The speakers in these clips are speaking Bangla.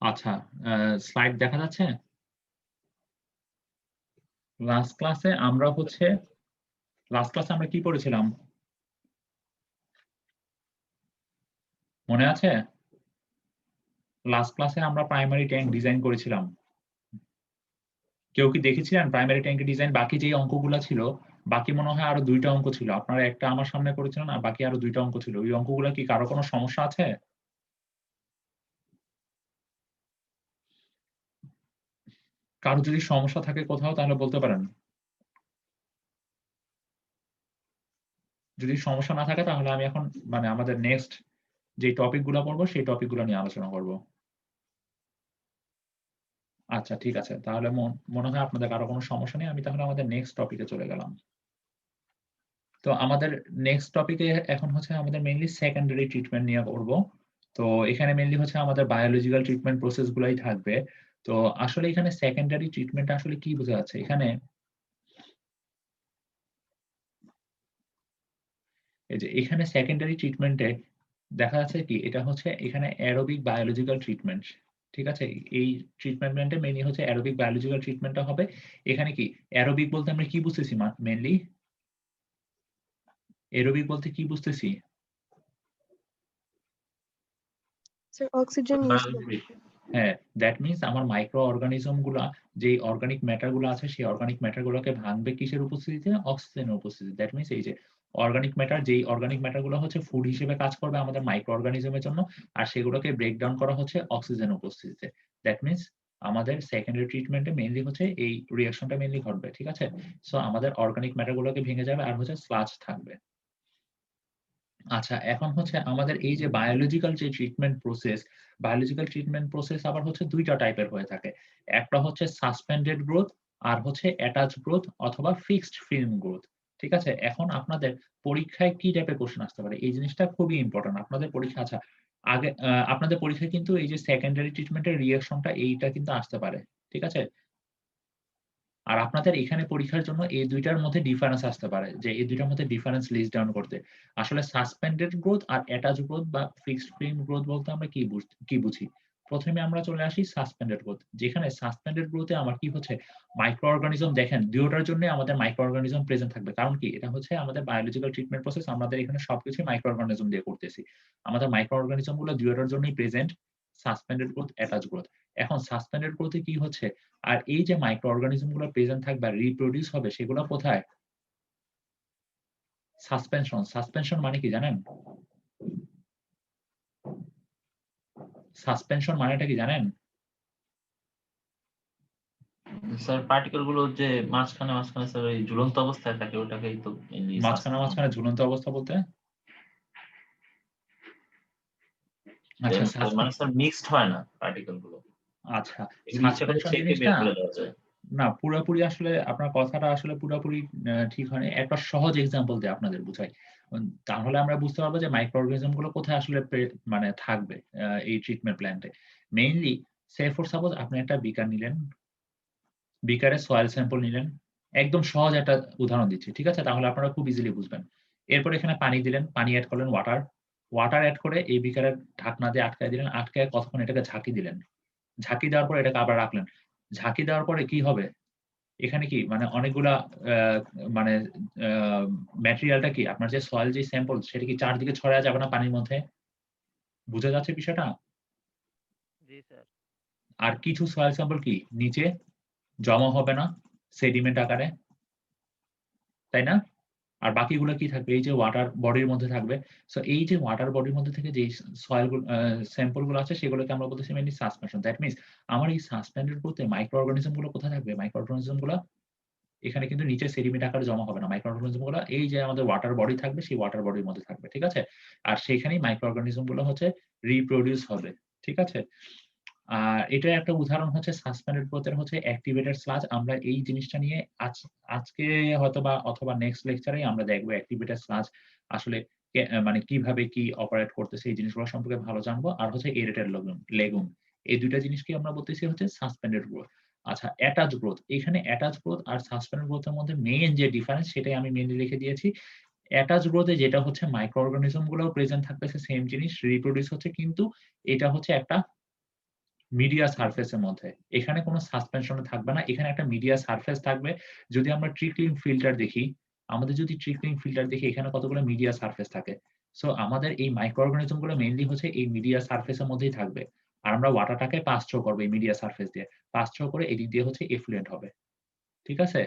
আচ্ছা, স্লাইড দেখা যাচ্ছে? লাস্ট ক্লাসে আমরা কি পড়েছিলাম? মনে আছে? লাস্ট ক্লাসে আমরা প্রাইমারি ট্যাঙ্ক ডিজাইন করেছিলাম। কেউ কি দেখেছিলেন প্রাইমারি ট্যাঙ্কের ডিজাইন? বাকি যেই অঙ্কগুলা ছিল, বাকি মনে হয় আরো ২ টা অঙ্ক ছিল। আপনারা একটা আমার সামনে করেছিলেন আর বাকি আরো ২ টা অঙ্ক ছিল। ওই অঙ্কগুলা কি কারো কোনো সমস্যা আছে? কারো যদি সমস্যা থাকে কোথাও তাহলে বলতে পারেন। যদি সমস্যা না থাকে তাহলে আমি এখন আমাদের নেক্সট যে টপিক গুলা পড়বো সেই টপিক গুলা নিয়ে আলোচনা করব। আচ্ছা, ঠিক আছে। তাহলে মনে হয় আপনাদের কারো কোনো সমস্যা নেই। আমি তাহলে আমাদের নেক্সট টপিকে চলে গেলাম। তো আমাদের নেক্সট টপিকে এখন হচ্ছে আমাদের মেইনলি সেকেন্ডারি ট্রিটমেন্ট নিয়ে করব। তো এখানে মেইনলি হচ্ছে আমাদের বায়োলজিক্যাল ট্রিটমেন্ট প্রসেস গুলাই থাকবে। তো আসলে এখানে সেকেন্ডারি ট্রিটমেন্ট আসলে কি বোঝা যাচ্ছে? এখানে এই যে এখানে সেকেন্ডারি ট্রিটমেন্টে দেখা যাচ্ছে কি এটা হচ্ছে এখানে অ্যারোবিক বায়োলজিক্যাল ট্রিটমেন্ট। ঠিক আছে? এই ট্রিটমেন্টে মেইনলি হচ্ছে অ্যারোবিক বায়োলজিক্যাল ট্রিটমেন্টটা হবে। এখানে কি অ্যারোবিক বলতে আমরা কি বুঝতেছি মেইনলি? অ্যারোবিক বলতে কি বুঝতেছি? স্যার অক্সিজেন ইউজ করে। হ্যাঁ, দ্যাট মিনস আমার মাইক্রো অর্গানিজম গুলা যেই অর্গানিক ম্যাটার গুলো আছে সেই অর্গানিক ম্যাটার গুলোকে ভাঙবে কিসের উপস্থিতিতে? অক্সিজেনের উপস্থিতিতে। দ্যাট মিনস এই যে অর্গানিক ম্যাটার যেই অর্গানিক ম্যাটার গুলো হচ্ছে ফুড হিসেবে কাজ করবে আমাদের মাইক্রো অর্গানিজমের জন্য আর সেগুলোকে ব্রেক ডাউন করা হচ্ছে অক্সিজেন উপস্থিতিতে। দ্যাট মিনস আমাদের সেকেন্ডারি ট্রিটমেন্টে মেইনলি হচ্ছে এই রিঅ্যাকশনটা মেইনলি ঘটবে। ঠিক আছে? সো আমাদের অর্গানিক ম্যাটার গুলোকে ভেঙে যাবে আর হচ্ছে স্লাজ থাকবে। আচ্ছা, এখন হচ্ছে আমাদের এই যে বায়োলজিক্যাল ট্রিটমেন্ট প্রসেস আবার হচ্ছে ২ টা টাইপের হয়ে থাকে। একটা হচ্ছে সাসপেন্ডেড গ্রোথ আর হচ্ছে অ্যাটাচ গ্রোথ অথবা ফিক্সড ফিল্ম গ্রোথ। ঠিক আছে? এখন আপনাদের পরীক্ষায় কি টাইপের কোয়েশ্চেন আসতে পারে? এই জিনিসটা খুবই ইম্পোর্টেন্ট। আপনাদের পরীক্ষা আচ্ছা, আপনাদের পরীক্ষায় কিন্তু এই যে সেকেন্ডারি ট্রিটমেন্ট এর রিঅ্যাকশনটা এইটা কিন্তু আসতে পারে। ঠিক আছে? আর আপনাদের এখানে পরীক্ষার জন্য এই ২ টার মধ্যে ডিফারেন্স আসতে পারে। যে এই ২ টার মধ্যে ডিফারেন্স লিস্ট ডাউন করতে। আসলে সাসপেন্ডেড গ্রোথ আর অ্যাটাচ গ্রোথ বা ফিক্সড ফ্রেম গ্রোথ বলতে আমরা কি বুঝি? ১ম এ আমরা চলে আসি সাসপেন্ডেড গ্রোথ। যেখানে সাসপেন্ডেড গ্রোথ এ আমার কি হচ্ছে মাইক্রো অর্গানিজম দেখেন ২ টার জন্যই আমাদের মাইক্রো অর্গানিজম প্রেজেন্ট থাকবে। কারণ কি? এটা হচ্ছে আমাদের বায়োলজিক্যাল ট্রিটমেন্ট প্রসেস আমাদের এখানে সবকিছুই মাইক্রো অর্গানিজম দিয়ে করতেছি। আমাদের মাইক্রো অর্গানিজম গুলো ২ টার জন্যই present suspended growth, attach growth. এখন সাসপেন্ডেড গ্রোথ এ কি হচ্ছে আর এই যে মাইক্রো অর্গানিজম গুলো প্রেজেন্ট থাকবে আর রিপ্রোডিউস হবে সেগুলো কোথায়? সাসপেনশন। সাসপেনশন মানে কি জানেন? সাসপেনশন মানেটা কি জানেন? স্যার পার্টিকেল গুলো যে মাঝখানে স্যার ওই ঝুলন্ত অবস্থায় থাকে ওটাকেই তো মেইনলি সাসপেনশন। মাঝখানে ঝুলন্ত অবস্থা বলতে? আচ্ছা, মানে স্যার মিক্সড হয় না পার্টিকেল গুলো। আচ্ছা, এগুলো ইচ্ছে করে সাসপেনশন ছেঁকে জিনিসটা বের করে দেওয়া যায়। না পুরাপুরি আসলে আপনার কথাটা আসলে পুরাপুরি ঠিক হয়নি। একটা সহজ এক্সাম্পল দিয়ে আপনাদের বুঝাই। তাহলে আমরা বুঝতে পারবো যে মাইক্রো অর্গানিজম গুলো কোথায় আসলে থাকবে এই ট্রিটমেন্ট প্ল্যান্টে। মেইনলি সে ফর সাপোজ আপনি একটা বিকার নিলেন। বিকারে সয়েল স্যাম্পল নিলেন। একদম সহজ একটা উদাহরণ দিচ্ছি। ঠিক আছে? তাহলে আপনারা খুব ইজিলি বুঝবেন। এরপর এখানে পানি দিলেন, পানি এড করলেন ওয়াটার। ওয়াটার এড করে এই বিকারের ঢাকনা দিয়ে আটকায় দিলেন। আটকায় কতক্ষণ এটাকে ঝাঁকি দিলেন। ঝাঁকি দেওয়ার পরে এটাকে আবার রাখলেন। ঝাঁকি দেওয়ার পরে কি হবে? এখানে কি অনেকগুলা আ মানে আ ম্যাটেরিয়ালটা কি আপনার যে সয়েল যে স্যাম্পল সেটা কি চারদিকে ছড়ায় যাবে না পানির মধ্যে? বুঝা যাচ্ছে বিষয়টা? জি স্যার। আর কিছু সয়েল স্যাম্পল কি নিচে জমা হবে না সেডিমেন্ট আকারে, তাই না? আর বাকিগুলো কি থাকবে? এই যে ওয়াটার বডির মধ্যে থাকবে। সো এই যে ওয়াটার বডির মধ্যে থেকে যেই সয়েল গুলো স্যাম্পল গুলো আছে সেগুলোকে আমরা বলতেছি মেইনলি সাসপেনশন। দ্যাট মিনস আমার এই সাসপেন্ডেড বলতে মাইক্রো অর্গানিজম গুলো কোথায় থাকবে? মাইক্রো অর্গানিজম গুলা এখানে কিন্তু নিচে সেডিমেন্ট আকারে জমা হবে না। মাইক্রো অর্গানিজম গুলা এই যে আমাদের ওয়াটার বডি থাকবে সেই ওয়াটার বডির মধ্যে থাকবে। ঠিক আছে? আর সেখানেই মাইক্রো অর্গানিজম গুলো হচ্ছে রিপ্রোডিউস হবে। ঠিক আছে? এটার একটা উদাহরণ হচ্ছে সাসপেন্ডেড গ্রোথ এর হচ্ছে অ্যাক্টিভেটেড স্লাজ। আমরা এই জিনিসটা নিয়ে আজকে হয়তোবা অথবা নেক্সট লেকচারেই আমরা দেখব অ্যাক্টিভেটেড স্লাজ আসলে কিভাবে কি অপারেট করতেছে এই জিনিসগুলো সম্পর্কে ভালো জানবো। আর হচ্ছে এরেটেড লেগুম। এই ২ টা জিনিসকে আমরা বলতেছি হচ্ছে সাসপেন্ডেড গ্রোথ। আচ্ছা, অ্যাটাচ গ্রোথ। এখানে attach growth are suspended growth এর মধ্যে মেইন যে ডিফারেন্স সেটাই আমি মেইনলি লিখে দিয়েছি। অ্যাটাচ গ্রোথ এ যেটা হচ্ছে মাইক্রো অর্গানিজম গুলোও প্রেজেন্ট থাকতেছে সেম জিনিস রিপ্রোডিউস হচ্ছে কিন্তু এটা হচ্ছে একটা মিডিয়া সারফেসের মধ্যে। এখানে কোনো সাসপেনশন থাকবে না। এখানে একটা মিডিয়া সারফেস থাকবে। যদি আমরা ট্রিকলিং ফিল্টার দেখি, আমাদের যদি ট্রিকলিং ফিল্টার দেখি এখানে কতগুলো মিডিয়া সারফেস থাকে। সো আমাদের এই মাইক্রো অর্গানিজম গুলো মেইনলি হচ্ছে এই মিডিয়া সারফেসের মধ্যেই থাকবে। আর আমরা ওয়াটারটাকে পাস থ্রো করব এই মিডিয়া সারফেস দিয়ে। পাস থ্রো করে এদিক দিয়ে হচ্ছে এফ্লুয়েন্ট হবে। ঠিক আছে?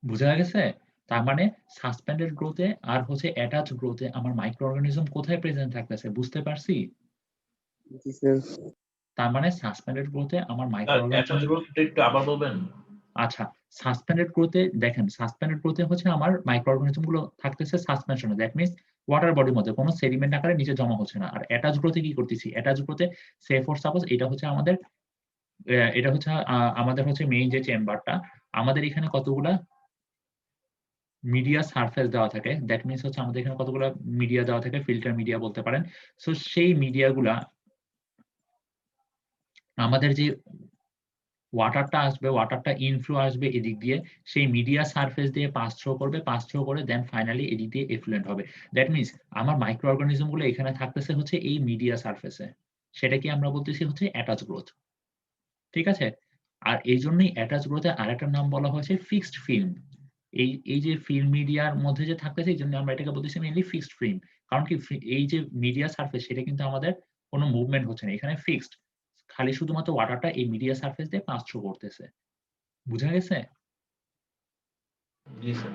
বুঝা গেছে? তার মানে সাসপেন্ডেড গ্রোথে আর হচ্ছে অ্যাটাচ গ্রোথে আমার মাইক্রো অর্গানিজম কোথায় প্রেজেন্ট থাকতেছে বুঝতে পারছি? জি স্যার। তার মানে সাসপেন্ডেড গ্রোথে আমার মাইক্রো স্যার অর্গানিজম অ্যাটাচ গ্রোথটা একটু আবার বলবেন? আচ্ছা, সাসপেন্ডেড গ্রোথে দেখেন, সাসপেন্ডেড গ্রোথে হচ্ছে আমার মাইক্রো অর্গানিজম গুলো থাকতেছে সাসপেনশনে। দ্যাট মিনস ওয়াটার বডির মধ্যে কোনো সেডিমেন্ট আকারে নিচে জমা হচ্ছে না। আর অ্যাটাচ গ্রোথে কি করতেছি? অ্যাটাচ গ্রোথে সে ফর সাপোজ এটা হচ্ছে আমাদের এটা হচ্ছে আমাদের হচ্ছে মেইন যে চেম্বারটা। আমাদের এখানে কতগুলা মিডিয়া সারফেস দেওয়া থাকে। দ্যাট মিনস হচ্ছে আমাদের এখানে কতগুলা মিডিয়া দেওয়া থাকে, ফিল্টার মিডিয়া বলতে পারেন। সো সেই মিডিয়াগুলা আমাদের যে ওয়াটারটা আসবে, ওয়াটারটা ইনফ্লো আসবে এদিক দিয়ে, সেই মিডিয়া সারফেস দিয়ে পাস থ্রো করবে, পাস থ্রো করে দেন ফাইনালি এদিক দিয়ে এফ্লুয়েন্ট হবে। দ্যাট মিনস আমার মাইক্রো অর্গানিজম গুলো এখানে থাকতেছে হচ্ছে এই মিডিয়া সারফেসে। সেটাকে আমরা বলতেছি হচ্ছে অ্যাটাচ গ্রোথ। ঠিক আছে? আর এইজন্যই অ্যাটাচ গ্রোথের আরেকটা নাম বলা হয়েছে ফিক্সড ফিল্ম। এই যে ফিল্ম মিডিয়ার মধ্যে যে থাকতেছে এইজন্য আমরা এটাকে বলতেছি মেইনলি ফিক্সড ফিল্ম। কারণ কি এই যে মিডিয়া সারফেস সেটা কিন্তু আমাদের কোনো মুভমেন্ট হচ্ছে না। এখানে ফিক্সড। খালি শুধুমাত্র ওয়াটারটা এই মিডিয়া সারফেস দিয়ে পাস থ্রু করতেছে। বুঝা গেছে? জি স্যার।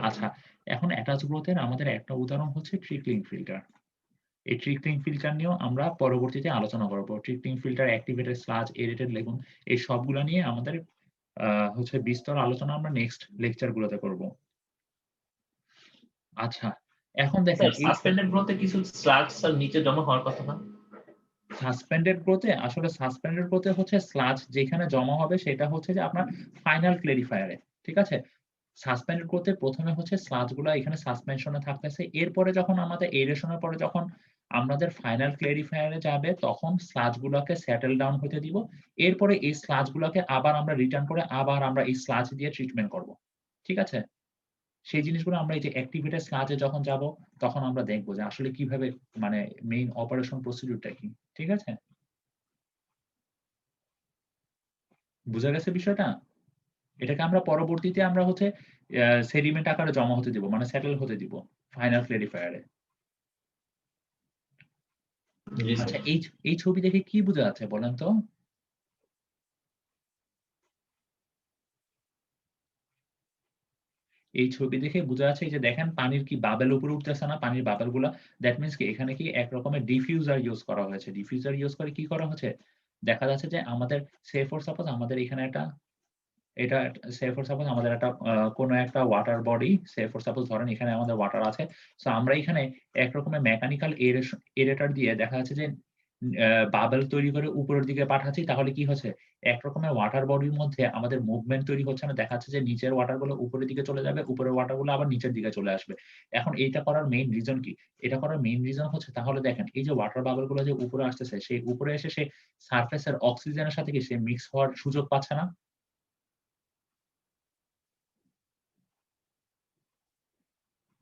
আচ্ছা, এখন অ্যাটাচ গ্রোথের আমাদের একটা উদাহরণ হচ্ছে ট্রিকলিং ফিল্টার। এই ট্রিকলিং ফিল্টার নিয়েও আমরা পরবর্তীতে আলোচনা করব। ট্রিকলিং ফিল্টার, অ্যাক্টিভেটেড স্লাজ, এরেটেড লেগুন এই সবগুলা নিয়ে আমাদের হচ্ছে বিস্তর আলোচনা আমরা নেক্সট লেকচার গুলোতে করব। আচ্ছা, এখন দেখেন স্যার সাসপেন্ডেড গ্রোথে কিছু স্লাগ স্যার নিচে জমা হওয়ার কথা না? সাসপেন্ডেড গ্রোথে আসলে সাসপেন্ডেড গ্রোথে হচ্ছে স্লাজ যেখানে জমা হবে সেটা হচ্ছে যে আপনার ফাইনাল ক্লেরিফায়ারে। ঠিক আছে? সাসপেন্ডেড গ্রোথে ১ম এ হচ্ছে স্লাজ গুলা এখানে সাসপেনশনে থাকতেছে। এরপরে যখন আমাদের এরেশনের পরে যখন আমাদের ফাইনাল ক্লেরিফায়ার এ যাবে তখন স্লাজ গুলাকে সেটল ডাউন হতে দিব। এরপরে এই স্লাজ গুলাকে আবার আমরা রিটার্ন করে আবার আমরা এই স্লাজ দিয়ে ট্রিটমেন্ট করব। ঠিক আছে? সেই জিনিসগুলো আমরা এই যে অ্যাক্টিভেটেড স্লাজ এ যখন যাব তখন আমরা দেখব যে আসলে কিভাবে মানে মেইন অপারেশন প্রসিডিউর টা কি। ঠিক আছে? বুঝা গেছে বিষয়টা? এটাকে আমরা পরবর্তীতে আমরা হচ্ছে সেডিমেন্ট আকারে জমা হতে দিব। মানে সেটল হতে দিব ফাইনাল ক্লেরিফায়ার এ। জি স্যার। আচ্ছা, এই ছবি দেখে কি বোঝা যাচ্ছে বলেন তো? এই ছবি দেখে বোঝা যাচ্ছে এই যে দেখেন পানির কি বাবেল উপরে উঠতেছে না? পানির বাবেল গুলা দ্যাট মিনস কি এখানে কি এক রকমের ডিফিউজার ইউস করা হয়েছে। ডিফিউজার ইউস করে কি করা হচ্ছে? দেখা যাচ্ছে যে আমাদের সে ফর সাপোজ আমাদের এখানে একটা এটা সে ফর সাপোজ আমাদের একটা কোনো একটা water body say for suppose ধরেন এখানে আমাদের ওয়াটার আছে। সো আমরা এখানে এক রকমের মেকানিক্যাল এরেটর দিয়ে দেখা যাচ্ছে যে বাবল তৈরি করে উপরের দিকে পাঠাচ্ছি তাহলে কি হচ্ছে? এক রকমের ওয়াটার বডির মধ্যে আমাদের মুভমেন্ট তৈরি হচ্ছে না। দেখা যাচ্ছে যে নিচের ওয়াটার গুলো উপরের দিকে চলে যাবে, উপরের ওয়াটার গুলো আবার নিচের দিকে চলে আসবে। এখন এইটা করার মেইন রিজন কি? এটা করার মেইন রিজন হচ্ছে তাহলে দেখেন এই যে ওয়াটার বাবল গুলো যে উপরে আসতেছে সেই উপরে এসে সে সারফেস এর অক্সিজেনের সাথে কি সে মিক্স হওয়ার সুযোগ পাচ্ছে না?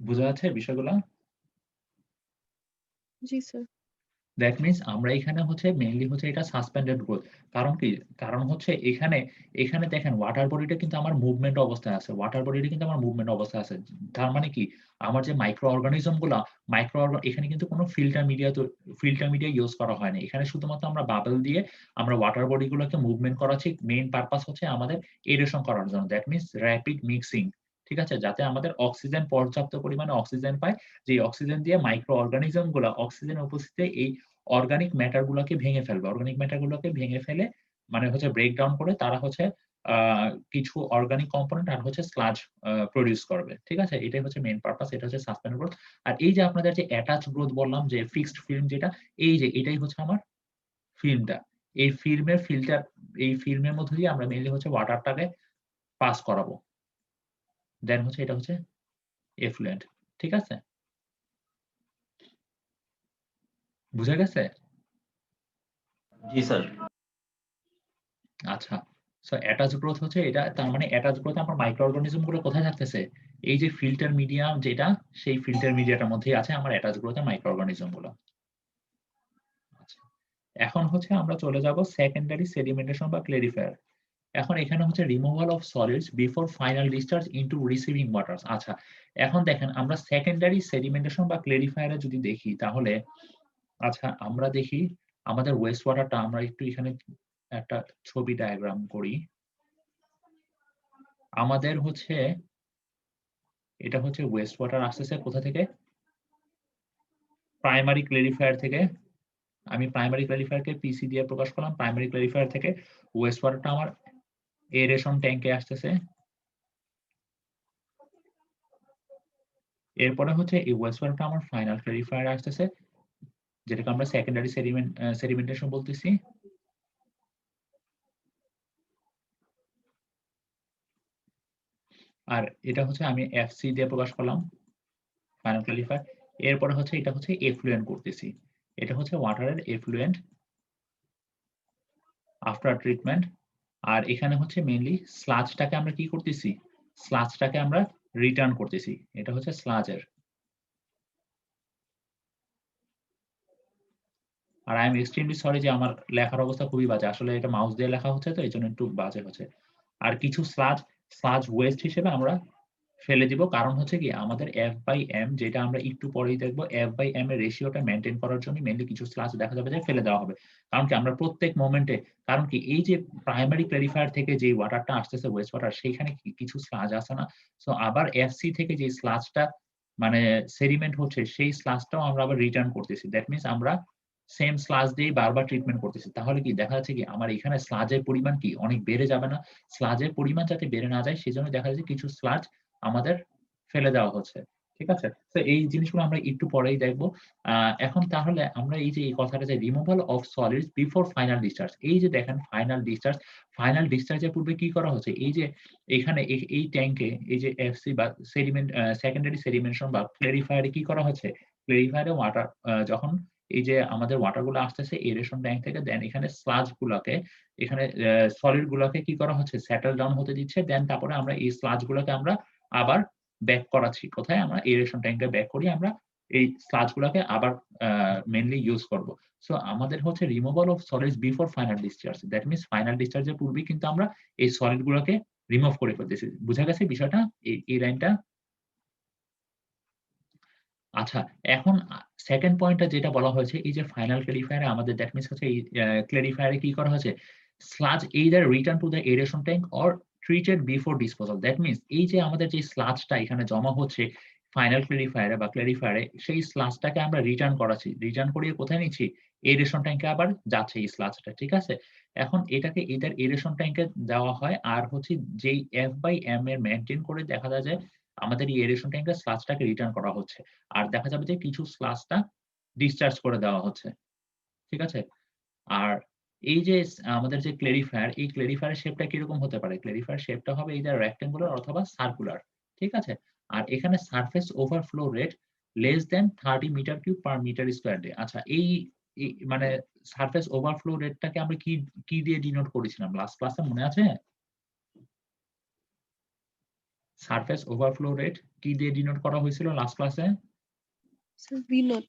বুঝা যাচ্ছে বিষয়গুলা? জি স্যার। দ্যাট মিনস আমরা এখানে হচ্ছে মেইনলি হচ্ছে এটা সাসপেন্ডেড গ্রোথ। কারণ কি? কারণ হচ্ছে এখানে দেখেন ওয়াটার বডিটা কিন্তু আমার মুভমেন্ট অবস্থায় আছে। ওয়াটার বডিটা কিন্তু আমার মুভমেন্ট অবস্থায় আছে। তার মানে কি? আমার যে মাইক্রো অর্গানিজম গুলা এখানে কিন্তু কোনো ফিল্টার মিডিয়া ইউস করা হয়নি। এখানে শুধুমাত্র আমরা বাবল দিয়ে আমরা ওয়াটার বডি গুলোকে মুভমেন্ট করাচ্ছি। মেইন পারপাস হচ্ছে আমাদের এরেশন করার জন্য। That means rapid mixing. ঠিক আছে? যাতে আমাদের অক্সিজেন পর্যাপ্ত পরিমাণে অক্সিজেন পায়। যে অক্সিজেন দিয়ে মাইক্রো অর্গানিজম গুলা অক্সিজেনের উপস্থিতিতে এই অর্গানিক ম্যাটার গুলোকে ভেঙে ফেলবে। অর্গানিক ম্যাটার গুলোকে ভেঙে ফেলে মানে হচ্ছে ব্রেক ডাউন করে তারা হচ্ছে আ কিছু অর্গানিক কম্পোনেন্ট আর হচ্ছে স্লাজ প্রোডিউস করবে। ঠিক আছে? এটাই হচ্ছে মেইন পারপাস। এটা হচ্ছে সাসপেন্ডেড গ্রোথ। আর এই যে আপনাদের যে অ্যাটাচ গ্রোথ বললাম যে ফিক্সড ফিল্ম যেটা, এই যে এটাই হচ্ছে আমার ফিল্মটা। এই ফিল্মের মধ্য দিয়ে আমরা মেইনলি হচ্ছে ওয়াটারটাকে পাস করাবো। দেন হচ্ছে এটা হচ্ছে এফ্লুয়েন্ট। ঠিক আছে? বুঝা গেছে? জি স্যার। আচ্ছা। সো অ্যাটাচ গ্রোথ হচ্ছে এটা, তার মানে অ্যাটাচ গ্রোথে আমার মাইক্রো অর্গানিজম গুলো কোথায় থাকতেছে, এই যে ফিল্টার মিডিয়াম যেটা, সেই ফিল্টার মিডিয়াটার মধ্যেই আছে আমার অ্যাটাচ গ্রোথে মাইক্রো অর্গানিজম গুলো। আচ্ছা, এখন হচ্ছে আমরা চলে যাব সেকেন্ডারি সেডিমেন্টেশন বা ক্লেরিফায়ার। এখন এখানে হচ্ছে removal of solids before final discharge into receiving waters. আচ্ছা, এখন দেখেন আমরা সেকেন্ডারি সেডিমেন্টেশন বা ক্লেরিফায়ারে যদি দেখি তাহলে, আচ্ছা আমরা দেখি আমাদের ওয়েস্ট ওয়াটারটা, আমরা একটু এখানে একটা ছবি ডায়াগ্রাম করি। আমাদের হচ্ছে এটা হচ্ছে ওয়েস্ট ওয়াটার আসতেছে কোথা থেকে, প্রাইমারি ক্লেরিফায়ার থেকে। আমি প্রাইমারি ক্লেরিফায়ারকে পিসি দিয়ে প্রকাশ করলাম। প্রাইমারি ক্লেরিফায়ার থেকে ওয়েস্ট ওয়াটারটা আমার এরেশন ট্যাঙ্কে আসতেছে। এরপরে হচ্ছে এই ওয়েস্ট ওয়াটারটা আমার ফাইনাল ক্লেরিফায়ারে আসতেছে, যেটাকে আমরা সেকেন্ডারি সেডিমেন্টেশন বলতেছি। আর এটা হচ্ছে আমি এফসি দিয়ে প্রকাশ করলাম, ফাইনাল ক্লেরিফায়ার। এরপরে হচ্ছে এটা হচ্ছে এফ্লুয়েন্ট করতেছি, এটা হচ্ছে ওয়াটারের এফ্লুয়েন্ট আফটার ট্রিটমেন্ট। আর এখানে হচ্ছে মেইনলি স্লাজটাকে আমরা কি করতেছি, স্লাজটাকে আমরা রিটার্ন করতেছি, এটা হচ্ছে স্লাজের। আর আই এম এক্সট্রিমলি সরি যে আমার লেখার অবস্থা খুবই বাজে, আসলে এটা মাউস দিয়ে লেখা হচ্ছে তো এই জন্য একটু বাজে হচ্ছে। আর কিছু স্লাজ ওয়েস্ট হিসেবে আমরা ফেলে দিব, কারণ হচ্ছে কি আমাদের F/M, যেটা আমরা একটু পরেই দেখবো, F/M এর রেশিওটা মেনটেন করার জন্য মেইনলি কিছু স্লাজ দেখা যাবে যে ফেলে দেওয়া হবে। কারণ কি আমরা প্রত্যেক মোমেন্টে, কারণ কি এই যে প্রাইমারি ক্লেরিফায়ার থেকে যে ওয়াটারটা আসতেছে ওয়েস্ট ওয়াটার, সেইখানে কিছু স্লাজ আছে না, সো আবার এফসি থেকে যে স্লাজটা মানে সেডিমেন্ট হচ্ছে, সেই স্লাজটাও আমরা আবার রিটার্ন করতেছি। দ্যাট মিনস আমরা সেম স্লাজ দিয়ে বারবার ট্রিটমেন্ট করতেছি। তাহলে কি দেখা যাচ্ছে কি আমার এখানে স্লাজের পরিমাণ কি অনেক বেড়ে যাবে না? স্লাজের পরিমাণ যাতে বেড়ে না যায় সেজন্য দেখা যাচ্ছে কিছু স্লাজ আমাদের ফেলে দেওয়া হচ্ছে। ঠিক আছে, তো এই জিনিসগুলো আমরা একটু পরেই দেখবো। এখন তাহলে আমরা এই যে এই কথাটা যে removal of solids before final discharge, এই যে দেখেন ফাইনাল ডিসচার্জের পূর্বে কি করা হচ্ছে, এই যে এখানে এই ট্যাঙ্কে এই যে এফসি বা সেডিমেন্ট সেকেন্ডারি সেডিমেন্টেশন বা ক্লেরিফায়ারে কি করা হচ্ছে, ক্লেরিফায়ারে ওয়াটার যখন এই যে আমাদের ওয়াটার গুলো আসতেছে এরেশন ট্যাঙ্ক থেকে, দেন এখানে স্লাজ গুলাকে, এখানে সলিড গুলাকে কি করা হচ্ছে, সেটেল ডাউন হতে দিচ্ছে। দেন তারপরে আমরা এই স্লাজ গুলোকে আমরা আবার ব্যাক করাচ্ছি, কোথায় আমরা এরেশন ট্যাঙ্কে ব্যাক করি, আমরা এই স্লাজ গুলাকে আবার মেইনলি ইউজ করব। সো আমাদের হচ্ছে removal of solids before final discharge, that means final ডিসচার্জের পূর্বেই কিন্তু আমরা এই সলিড গুলোকে রিমুভ করে ফেলতেছি। বুঝা গেছে বিষয়টা, এই লাইনটা? আচ্ছা, এখন সেকেন্ড পয়েন্টটা যেটা বলা হয়েছে, এই যে ফাইনাল ক্লেরিফায়ারে আমাদের দ্যাট মিনস হচ্ছে এই ক্লেরিফায়ারে কি করা হয়েছে, sludge either return to the aeration tank or treated before disposal. That means এই যে আমাদের যে স্লাজটা এখানে জমা হচ্ছে ফাইনাল ক্লেরিফায়ারে বা ক্লেরিফায়ারে, সেই স্লাজটাকে আমরা রিটার্ন করাচ্ছি, রিটার্ন করিয়ে কোথায় নিচ্ছি, এরেশন ট্যাঙ্কে আবার যাচ্ছে এই স্লাজটা। ঠিক আছে, এখন এটাকে either এরেশন ট্যাঙ্কে দেওয়া হয়, আর হচ্ছে যেই F/M এর মেনটেন করে দেখা যায় যে আমাদের এই এরেশন ট্যাঙ্কের স্লাজটাকে রিটার্ন করা হচ্ছে, আর দেখা যাবে যে কিছু স্লাজটা ডিসচার্জ করে দেওয়া হচ্ছে। ঠিক আছে, আর এই যে আমাদের যে ক্লেরিফায়ার, এই ক্লেরিফায়ার শেপটা কিরকম হতে পারে, ক্লেরিফায়ার শেপটা হবে either রেক্টেঙ্গুলার অথবা সার্কুলার। ঠিক আছে, আর এখানে surface overflow rate less than 30 metre cube per metre square day. আচ্ছা, এই মানে সারফেস ওভারফ্লো রেটটাকে আমরা কি দিয়ে ডিনোট করেছিলাম লাস্ট ক্লাসে, মনে আছে? সারফেস ওভারফ্লো রেট কি দিয়ে ডিনোট করা হয়েছিল লাস্ট ক্লাসে? Sir, V0.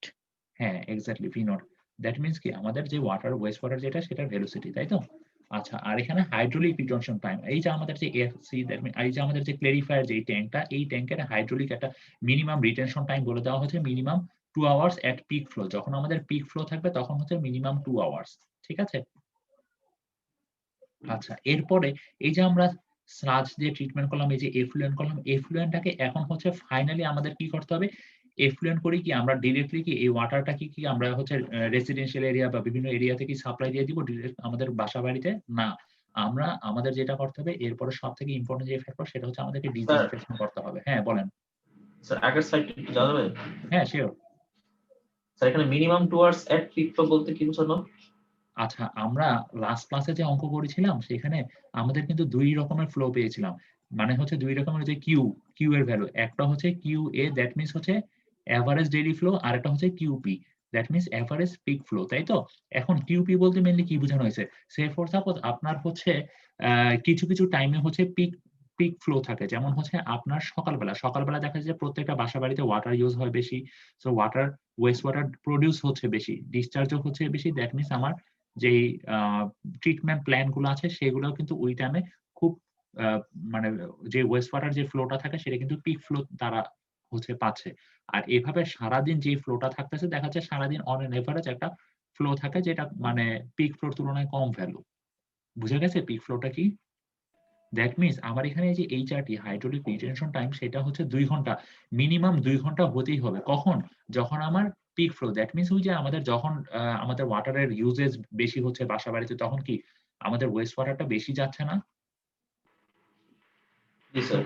হ্যাঁ, exactly V naught. That means কি আমাদের যে ওয়েস্ট ওয়াটার যেটা, সেটার ভেলোসিটি, তাই তো? আচ্ছা, আর এখানে হাইড্রোলিক রিটেনশন টাইম, এই যে আমাদের যে এফসি, দ্যাট মিন এই যে আমাদের যে ক্লেরিফায়ার যে ট্যাঙ্কটা, এই ট্যাঙ্কের হাইড্রোলিক একটা মিনিমাম রিটেনশন টাইম বলে দেওয়া হচ্ছে মিনিমাম 2 আওয়ার্স এট পিক ফ্লো। যখন আমাদের পিক ফ্লো থাকবে তখন হচ্ছে মিনিমাম 2 আওয়ার্স। ঠিক আছে, আচ্ছা এরপরে এই যে আমরা স্লাজ দিয়ে ট্রিটমেন্ট করলাম, এই যে এফ্লুয়েন্ট করলাম, এফ্লুয়েন্টটাকে এখন হচ্ছে ফাইনালি আমাদের কি করতে হবে, এফ্লুয়েন্ট করি কি আমরা ডিরেক্টলি কি এই ওয়াটারটা কি আমরা হচ্ছে রেসিডেন্সিয়াল এরিয়া বা বিভিন্ন এরিয়া থেকে সাপ্লাই দিয়ে দিব ডিরেক্ট আমাদের বাসা বাড়িতে? না, আমরা আমাদের যেটা করতে হবে এরপরে সব থেকে ইম্পর্টেন্ট যে ফ্যাক্টর, সেটা হচ্ছে আমাদেরকে ডিসইনফেকশন করতে হবে। হ্যাঁ বলেন। স্যার আগের সাইডটা একটু জানা যাবে? হ্যাঁ শিওর। স্যার এখানে মিনিমাম 2 আওয়ার্স এট পিক ফ্লো বলতে কি বোঝানো? আচ্ছা, আমরা লাস্ট ক্লাসে যে অঙ্ক করেছিলাম সেখানে আমাদের কিন্তু 2 রকমের ফ্লো পেয়েছিলাম, মানে হচ্ছে 2 রকমের যে কিউ এর ভ্যালু, একটা হচ্ছে কিউ এ, দ্যাট মিনস হচ্ছে এভারেজ ডেইলি ফ্লো, আর একটা হচ্ছে QP. That means average peak flow, তাই তো? এখন কিউপি বলতে মেইনলি কি বোঝানো হয়েছে? সে ফর সাপোজ আপনার হচ্ছে কিছু, কিছু টাইমে হচ্ছে পিক ফ্লো থাকে। যেমন হচ্ছে আপনার সকালবেলা দেখা যায় যে প্রত্যেকটা বাসাবাড়িতে ওয়াটার ইউজ হয় বেশি। সো ওয়েস্ট ওয়াটার প্রোডিউস হচ্ছে বেশি। ডিসচার্জও হচ্ছে বেশি। দ্যাট মিনস আমার যেই আ ট্রিটমেন্ট প্ল্যান গুলো আছে সেগুলোও কিন্তু ওই টাইমে খুব আ মানে যে ওয়েস্ট ওয়াটার যে ফ্লোটা থাকে সেটা কিন্তু পিক ফ্লো তারা হচ্ছে পাচ্ছে। আর এভাবে সারাদিন যে ফ্লোটা থাকতেছে দেখা যাচ্ছে সারাদিন অন এন এভারেজ একটা ফ্লো থাকে যেটা মানে পিক ফ্লোর তুলনায় কম ভ্যালু। বুঝা গেছে পিক ফ্লোটা কি? দ্যাট মিনস আমার এখানে যে HRT হাইড্রোলিক রিটেনশন টাইম সেটা হচ্ছে ২ ঘন্টা। মিনিমাম ২ ঘন্টা হতেই হবে। কখন? যখন আমার পিক ফ্লো দ্যাট মিনস ওই যে আমাদের যখন আমাদের ওয়াটারের ইউজেজ বেশি হচ্ছে বাসাবাড়িতে তখন কি আমাদের ওয়েস্ট ওয়াটারটা বেশি যাচ্ছে না? জি তো স্যার।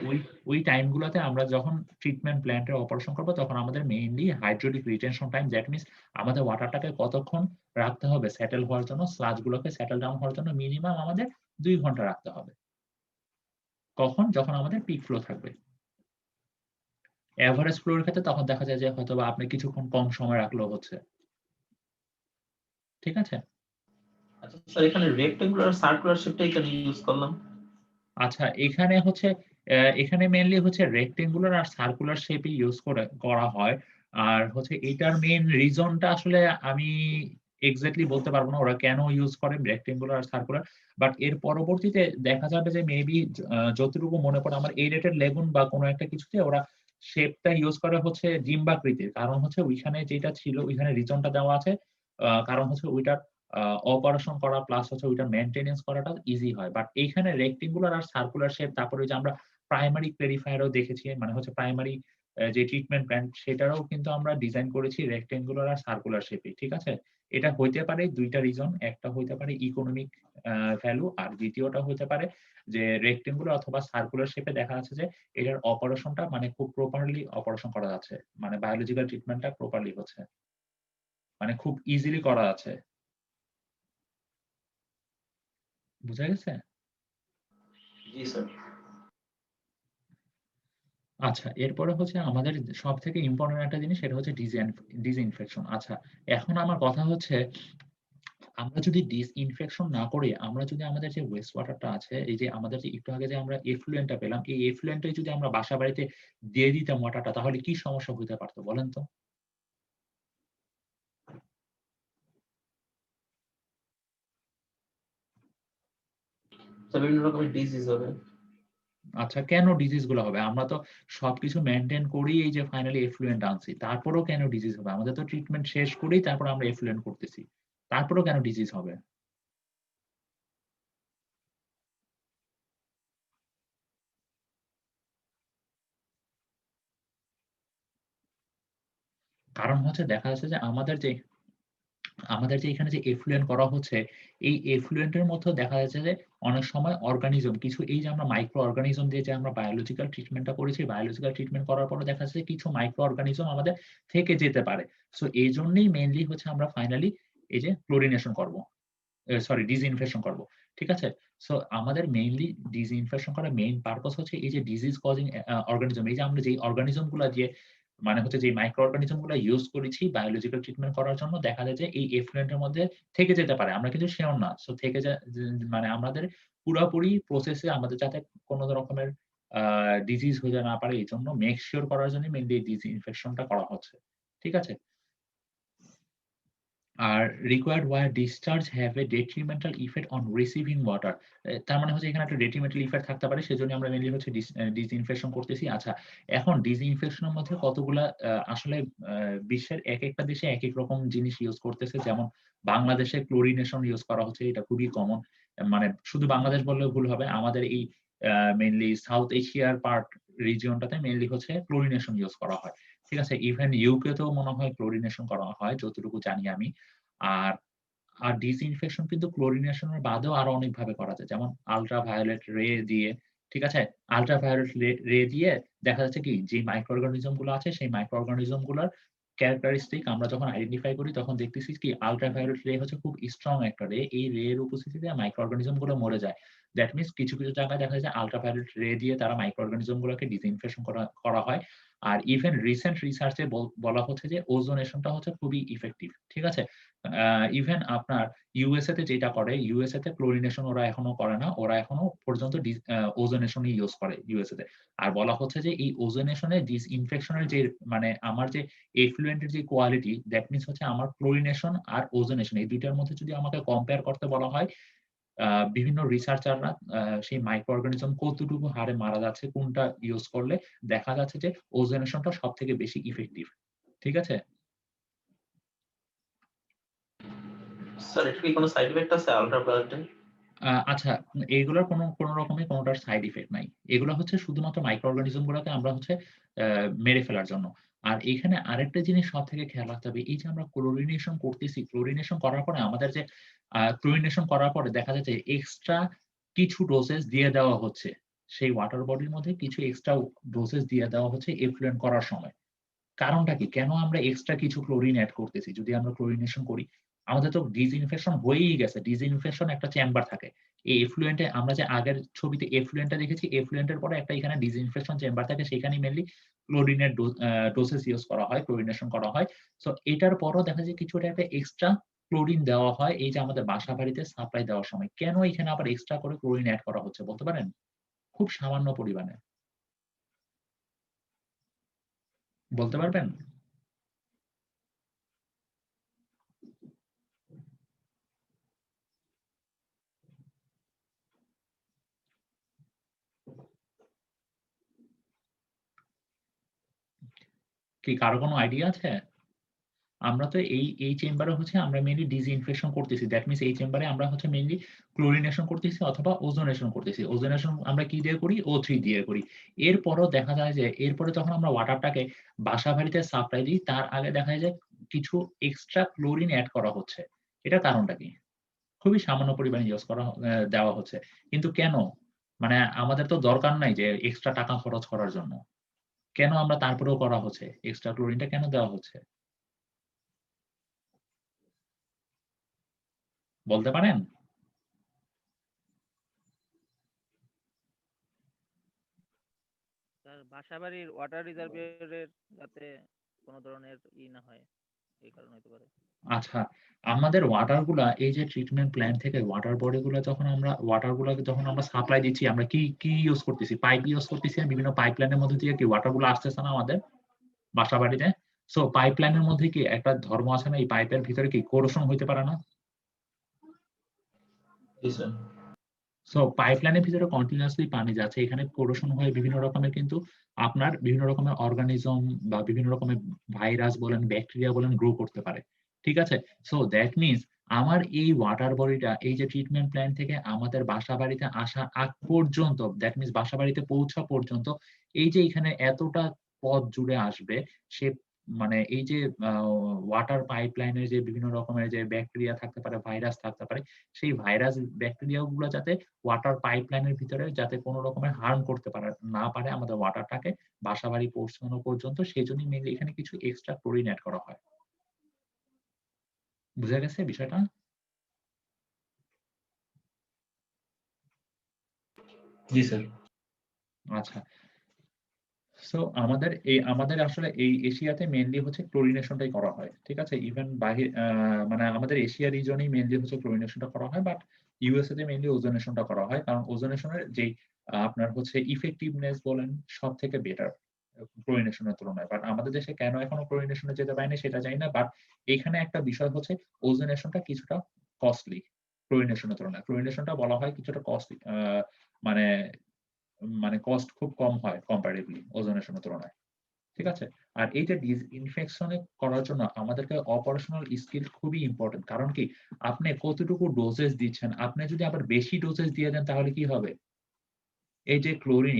ওই টাইম গুলাতে আমরা যখন ট্রিটমেন্ট প্ল্যান্ট এর অপারেশন করব তখন আমাদের mainly hydraulic retention time that means আমাদের ওয়াটারটাকে কতক্ষণ রাখতে হবে সেটেল হওয়ার জন্য, স্লাজ গুলোকে সেটেল ডাউন হওয়ার জন্য মিনিমাম আমাদের ২ ঘন্টা রাখতে হবে। কখন? যখন আমাদের পিক ফ্লো থাকবে। এভারেজ ফ্লো এর ক্ষেত্রে তখন দেখা যায় যে হয়তোবা আপনি কিছুক্ষণ কম সময় রাখলেও হচ্ছে। ঠিক আছে? আচ্ছা স্যার, এখানে রেক্টেঙ্গুলার সার্কুলার শেপটা এখানে ইউজ করলাম। আচ্ছা এখানে হচ্ছে এখানে মেইনলি হচ্ছে রেক্টেঙ্গুলার আর সার্কুলার শেপই ইউজ করা হয়। আর হচ্ছে এটার মেইন রিজনটা আসলে আমি এক্সাক্টলি বলতে পারব না ওরা কেন ইউজ করে রেক্টেঙ্গুলার আর সার্কুলার। বাট এর পরবর্তীতে দেখা যাবে যে মেবি যতটুকু মনে পড়ে আমার এরেটেড লেগুন বা কোনো একটা কিছুতে ওরা শেপটা ইউজ করে হচ্ছে ডিম্বাকৃতির। কারণ হচ্ছে ওইখানে যেটা ছিল ওইখানে রিজনটা দেওয়া আছে। কারণ হচ্ছে ওইটার আ অপারেশন করা প্লাস হচ্ছে ওইটার মেইনটেন্যান্স করাটা ইজি হয়। বাট এইখানে রেক্টেঙ্গুলার আর সার্কুলার শেপ তারপরে ওই যে আমরা প্রাইমারি ক্লেরিফায়ার ও দেখেছি মানে হচ্ছে প্রাইমারি যে ট্রিটমেন্ট প্ল্যান সেটারও কিন্তু আমরা ডিজাইন করেছি রেক্টেঙ্গুলার আর সার্কুলার শেপে। ঠিক আছে? এটা হইতে পারে ২ টা রিজন। একটা হইতে পারে ইকোনমিক ভ্যালু আর দ্বিতীয়টা হইতে পারে যে রেক্টেঙ্গুলার অথবা সার্কুলার শেপে দেখা যাচ্ছে যে এটার অপারেশনটা মানে খুব প্রপারলি অপারেশন করা যাচ্ছে। মানে বায়োলজিক্যাল ট্রিটমেন্টটা প্রপারলি হচ্ছে। মানে খুব ইজিলি করা যাচ্ছে। বুঝা গেছে? জি স্যার। আচ্ছা, এরপরে হচ্ছে আমাদের সবথেকে ইম্পোর্টেন্ট একটা জিনিস সেটা হচ্ছে ডিসইনফেকশন। আচ্ছা, এখন আমার কথা হচ্ছে আমরা যদি ডিসইনফেকশন না করে আমরা যদি আমাদের যে ওয়েস্ট ওয়াটারটা আছে, এই যে আমাদের যে একটু আগে যে আমরা এফ্লুয়েন্ট টা পেলাম, এই এফ্লুয়েন্ট টাই যদি আমরা বাসাবাড়িতে দিয়ে দিতাম ওয়াটারটা তাহলে কি সমস্যা হইতে পারত বলেন তো? স্যার বিভিন্ন রকমের ডিজিজ হবে। আচ্ছা, কেন ডিজিজ গুলো হবে? আমরা তো সবকিছু মেইনটেইন করেই এই যে ফাইনালি এফ্লুয়েন্ট আনছি। তারপরেও কেন ডিজিজ হবে? আমাদের তো ট্রিটমেন্ট শেষ করেই তারপর আমরা এফ্লুয়েন্ট করতেছি। তারপরেও কেন ডিজিজ হবে? কারণ হচ্ছে দেখা যাচ্ছে যে আমাদের যে এখানে যে এফ্লুয়েন্ট করা হচ্ছে, এই এফ্লুয়েন্ট এর মধ্যেও দেখা যাচ্ছে যে অনেক সময় অর্গানিজম কিছু এই যে আমরা মাইক্রো অর্গানিজম দিয়ে যে আমরা বায়োলজিক্যাল ট্রিটমেন্টটা করেছি, বায়োলজিক্যাল ট্রিটমেন্ট করার পরও দেখা যাচ্ছে কিছু মাইক্রো অর্গানিজম আমাদের থেকে যেতে পারে। সো এইজন্যই মেইনলি হচ্ছে আমরা ফাইনালি এই যে ক্লোরিনেশন করব। সরি ডিসইনফেকশন করব। ঠিক আছে? সো আমাদের মেইনলি ডিসইনফেকশন করার মেইন পারপাস হচ্ছে এই যে ডিজিজ কজিং অর্গানিজম এই যে আমরা যেই অর্গানিজম গুলা দিয়ে মানে হচ্ছে যে মাইক্রো অর্গানিজম গুলা ইউস করেছি বায়োলজিক্যাল ট্রিটমেন্ট করার জন্য দেখা যায় যে এই এফ্লুয়েন্ট এর মধ্যে থেকে যেতে পারে। আমরা কিন্তু সিওর না। সো থেকে মানে আমাদের পুরাপুরি প্রসেস এ আমাদের যাতে কোন রকমের আ ডিজিজ হইতে না পারে এজন্য মেক সিওর করার জন্য মেইনলি ডিসইনফেকশনটা করা হচ্ছে। ঠিক আছে? আর required wire discharge have a detrimental effect on receiving water তার মানে হচ্ছে এখানে একটা detrimental effect থাকতে পারে। সেজন্য আমরা মেইনলি হচ্ছে disinfection করতেছি। আচ্ছা, এখন disinfection এর মধ্যে কতগুলা আসলে বিশ্বের একেকটা দেশে একেক রকম জিনিস ইউজ করতেছে। যেমন বাংলাদেশে ক্লোরিনেশন ইউজ করা হচ্ছে। এটা খুবই কমন। মানে শুধু বাংলাদেশ বললেও ভুল হবে। আমাদের এই মেইনলি সাউথ এশিয়ার রিজিয়নটাতে মেইনলি হচ্ছে ক্লোরিনেশন ইউজ করা হয়। ঠিক আছে? ইভেন ইউকে তেও মনে হয় ক্লোরিনেশন করা হয় যতটুকু জানি আমি। আর ডিসইনফেকশন কিন্তু ক্লোরিনেশন এর বাদেও আরো অনেকভাবে করা যায়। যেমন আল্ট্রাভায়োলেট রে দিয়ে, ঠিক আছে? আল্ট্রাভায়োলেট রে দিয়ে দেখা যাচ্ছে কি যে মাইক্রো অর্গানিজম গুলো আছে সেই মাইক্রো অর্গানিজম গুলার ক্যারেক্টারিস্টিক আমরা যখন আইডেন্টিফাই করি তখন দেখতেছি কি আল্ট্রাভায়োলেট রে হচ্ছে খুব স্ট্রং একটা রে। এই রে এর উপস্থিতিতে মাইক্রো অর্গানিজম গুলো মরে যায়। দ্যাট মিনস কিছু কিছু জায়গায় দেখা যায় আল্ট্রাভায়োলেট রে দিয়ে তারা মাইক্রো অর্গানিজম গুলোকে ডিসইনফেকশন করা হয়। আর ইভেন রিসেন্ট রিসার্চে বলা হচ্ছে যে ওজোনেশনটা হচ্ছে খুবই ইফেক্টিভ। ঠিক আছে? ইভেন আপনার ইউএসএ তে যেটা করে, ইউএসএ তে ক্লোরিনেশন ওরা এখনো করে না। ওরা এখনো পর্যন্ত ওজোনেশনই ইউজ করে ইউএসএ তে। আর বলা হচ্ছে যে এই ওজোনেশনের ডিসইনফেকশনের যে মানে আমার যে এফ্লুয়েন্ট এর যে কোয়ালিটি, দ্যাট মিনস হচ্ছে আমার ক্লোরিনেশন আর ওজোনেশন এই দুইটার মধ্যে যদি আমাকে কম্পেয়ার করতে বলা হয়, বিভিন্ন রিসার্চাররা সেই মাইক্রো অর্গানিজম কতটুকু হারে মারা যাচ্ছে কোনটা ইউজ করলে দেখা যাচ্ছে যে ওজোনেশনটা সবথেকে বেশি ইফেক্টিভ। ঠিক আছে? স্যার এটা কি কোনো সাইড ইফেক্ট আছে আল্ট্রাভায়োলেটের? আচ্ছা, এইগুলোর কোনো রকমের কোনটার সাইড ইফেক্ট নাই। এগুলো হচ্ছে শুধুমাত্র মাইক্রো অর্গানিজম গুলোকে আমরা হচ্ছে মেরে ফেলার জন্য। আর এখানে আরেকটা জিনিস সবথেকে খেয়াল রাখতে হবে, এই যে আমরা ক্লোরিনেশন করতেছি, ক্লোরিনেশন করার পরে আমাদের যে ক্লোরিনেশন করার পরে দেখা যাচ্ছে এক্সট্রা কিছু ডোসেস দিয়ে দেওয়া হচ্ছে। সেই ওয়াটার বডির মধ্যে কিছু এক্সট্রা ডোসেস দিয়ে দেওয়া হচ্ছে এফ্লুয়েন্ট করার সময়। কারণটা কি? কেন আমরা এক্সট্রা কিছু ক্লোরিন এড করতেছি? যদি আমরা ক্লোরিনেশন করি, আমাদের তো ডিসইনফেকশন হয়েই গেছে। ডিসইনফেকশন একটা চেম্বার থাকে। এই এফ্লুয়েন্ট এ আমরা যে আগের ছবিতে এফ্লুয়েন্ট টা দেখেছি, এফ্লুয়েন্ট এর পরে একটা এখানে ডিসইনফেকশন চেম্বার থাকে। সেখানেই মেইনলি ক্লোরিনের ডোসেস ইউস করা হয়, ক্লোরিনেশন করা হয়। সো এটার পরও দেখা যায় কিছুটা একটা এক্সট্রা ক্লোরিন দেওয়া হয় এই যে আমাদের বাসাবাড়িতে সাপ্লাই দেওয়ার সময়। কেন এখানে আবার এক্সট্রা করে ক্লোরিন এড করা হচ্ছে বলতে পারেন? খুব সামান্য পরিমাণে। বলতে পারবেন? কি কারো কোনো আইডিয়া আছে? আমরা তো এই চেম্বারে হচ্ছে আমরা মেইনলি ডিসইনফেকশন করতেছি। দ্যাট মিনস এই চেম্বারে আমরা হচ্ছে মেইনলি ক্লোরিনেশন করতেছি অথবা ওজোনেশন করতেছি। ওজোনেশন আমরা কি দিয়ে করি? O3 দিয়ে করি। এরপরও দেখা যায় যে এরপরে যখন আমরা ওয়াটারটাকে বাসাবাড়িতে সাপ্লাই দিই তার আগে দেখা যায় কিছু এক্সট্রা ক্লোরিন এড করা হচ্ছে। এটার কারণটা কি? খুবই সামান্য পরিমাণে ইউজ করা দেওয়া হচ্ছে। কিন্তু কেন? মানে আমাদের তো দরকার নাই যে এক্সট্রা টাকা খরচ করার জন্য। কেন আমরা তারপরেও করা হচ্ছে? এক্সট্রা ক্লোরিনটা কেন দেওয়া হচ্ছে? বলতে পারেন? স্যার বাসাবাড়ির ওয়াটার রিজার্ভের যাতে কোনো ধরনের না হয় এই কারণে হতে পারে। আচ্ছা, আমাদের ওয়াটার গুলা এই যে ট্রিটমেন্ট প্ল্যান্ট থেকে ওয়াটার বডি গুলা যখন আমরা ওয়াটার গুলাকে যখন আমরা সাপ্লাই দিচ্ছি আমরা কি ইউজ করতেছি? পাইপ ইউজ করতেছি আর বিভিন্ন পাইপলাইনের মধ্যে দিয়ে কি ওয়াটার গুলো আসতেছে না আমাদের বাসা বাড়িতে? সো পাইপলাইনের মধ্যে কি একটা ধর্ম আছে না? এই পাইপের ভিতরে কি কোরোশন হইতে পারে না? জি স্যার। সো পাইপলাইনের ভিতরে কন্টিনিউয়াসলি পানি যাচ্ছে। এখানে কোরোশন হয়ে বিভিন্ন রকমের কিন্তু আপনার বিভিন্ন রকমের অর্গানিজম বা বিভিন্ন রকমের ভাইরাস বলেন, ব্যাকটেরিয়া বলেন গ্রো করতে পারে। ঠিক আছে? সো দ্যাট মিনস আমার এই ওয়াটার বডিটা এই যে ট্রিটমেন্ট প্ল্যান্ট থেকে আমাদের বাসাবাড়িতে আসা আগ পর্যন্ত দ্যাট মিনস বাসাবাড়িতে পৌঁছা পর্যন্ত এই যে এখানে এতটা পথ জুড়ে আসবে সে মানে এই যে ওয়াটার পাইপলাইনের যে বিভিন্ন রকমের যে ব্যাকটেরিয়া থাকতে পারে, ভাইরাস থাকতে পারে সেই ভাইরাস ব্যাকটেরিয়া গুলো যাতে ওয়াটার পাইপলাইনের ভিতরে যাতে কোনো রকমের হার্ম করতে না পারে আমাদের ওয়াটারটাকে বাসাবাড়ি পৌঁছানো পর্যন্ত সেজন্যই মেইনলি এখানে কিছু এক্সট্রা ক্লোরিন এড করা হয়। বুঝা গেছে বিষয়টা? জি স্যার। আচ্ছা। সো আমাদের আসলে এই এশিয়াতে মেইনলি হচ্ছে ক্লোরিনেশনটাই করা হয়। ঠিক আছে? ইভেন মানে আমাদের এশিয়া রিজনেই মেইনলি হচ্ছে ক্লোরিনেশনটা করা হয়। বাট ইউএসএ তে মেইনলি ওজোনেশনটা করা হয়। কারণ ওজোনেশনের যেই আপনার হচ্ছে ইফেক্টিভনেস বলেন সবথেকে বেটার ক্লোরিনেশনের তুলনায়। বাট আমাদের দেশে কেন এখনো ক্লোরিনেশনে যেতে পারেনি সেটা জানি না। বাট এখানে একটা বিষয় হচ্ছে ওজোনেশনটা কিছুটা কস্টলি ক্লোরিনেশনের তুলনায়। ক্লোরিনেশনটা বলা হয় কিছুটা কস্টলি মানে মানে কস্ট খুব কম হয় কম্পারেটিভলি ওজোনেশনের তুলনায়। ঠিক আছে? আর এইটা ডিসইনফেকশন করার জন্য আমাদেরকে অপারেশনাল স্কিল খুবই ইম্পোর্টেন্ট। কারণ কি? আপনি কতটুকু ডোজেস দিচ্ছেন, আপনি যদি আবার বেশি ডোজেস দিয়ে দেন তাহলে কি হবে? এই যে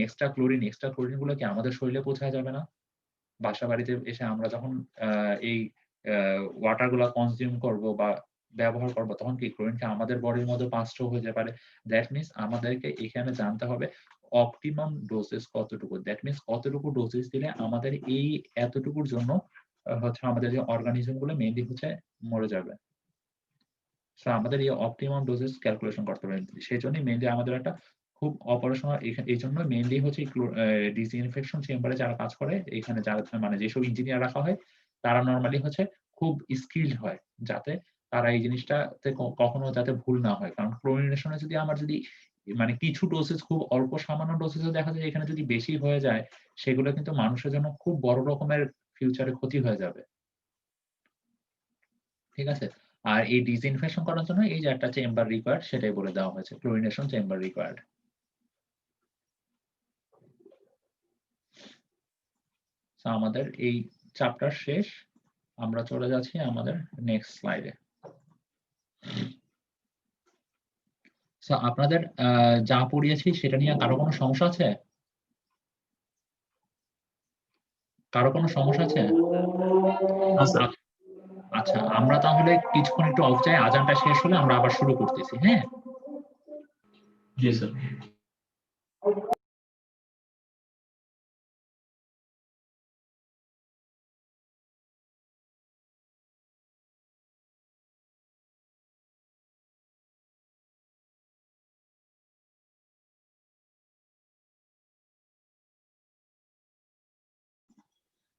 এক্সট্রা ক্লোরিন গুলো কি আমাদের শরীরে পৌঁছায় যাবে না? বাসাবাড়িতে এসে আমরা যখন এই ওয়াটার গুলা কনজিউম করব বা ব্যবহার করব তখন কি ক্লোরিনটা আমাদের বডির মধ্যে পাস থ্রু হয়ে যেতে পারে। দ্যাট মিনস আমাদেরকে এখানে জানতে হবে অপটিমাম ডোজেস কতটুকু। দ্যাট মিনস কতটুকু ডোজেস দিলে আমাদের এই এতটুকুর জন্য হচ্ছে আমাদের যে অর্গানিজম গুলো মেইনলি হচ্ছে মরে যাবে। সো আমাদের এই অপটিমাম ডোজেস ক্যালকুলেশন করতে হবে, সেই জন্য মেইনলি আমাদের একটা খুব অপারেশনাল, এই জন্য মেইনলি হচ্ছে ডিসইনফেকশন চেম্বারে যারা কাজ করে, এখানে যারা মানে যেসব ইঞ্জিনিয়ার রাখা হয় তারা নর্মালি হচ্ছে খুব স্কিলড হয়, যাতে তারা এই জিনিসটাতে কখনো যাতে ভুল না হয়। কারণ ক্লোরিনেশনে যদি মানে কিছু ডোসেজ খুব অল্প সামান্য ডোসেজও দেখা যায় এখানে যদি বেশি হয়ে যায়, সেগুলো কিন্তু মানুষের জন্য খুব বড় রকমের ফিউচারে ক্ষতি হয়ে যাবে। ঠিক আছে, আর এই ডিসইনফেকশন করার জন্য এই যে একটা চেম্বার রিকোয়ার্ড, সেটাই বলে দেওয়া হয়েছে, ক্লোরিনেশন চেম্বার রিকোয়ার্ড। আমাদের এই চ্যাপ্টার শেষ, আমরা চলে যাচ্ছি আমাদের নেক্সট স্লাইডে। আপনাদের যা পড়িয়েছি সেটা নিয়ে কারো কোনো সমস্যা আছে? কারো কোনো সমস্যা আছে? আচ্ছা, আমরা তাহলে কিছুক্ষণ একটু অফ যাই, আজানটা শেষ হলে আমরা আবার শুরু করতেছি। হ্যাঁ, জি স্যার।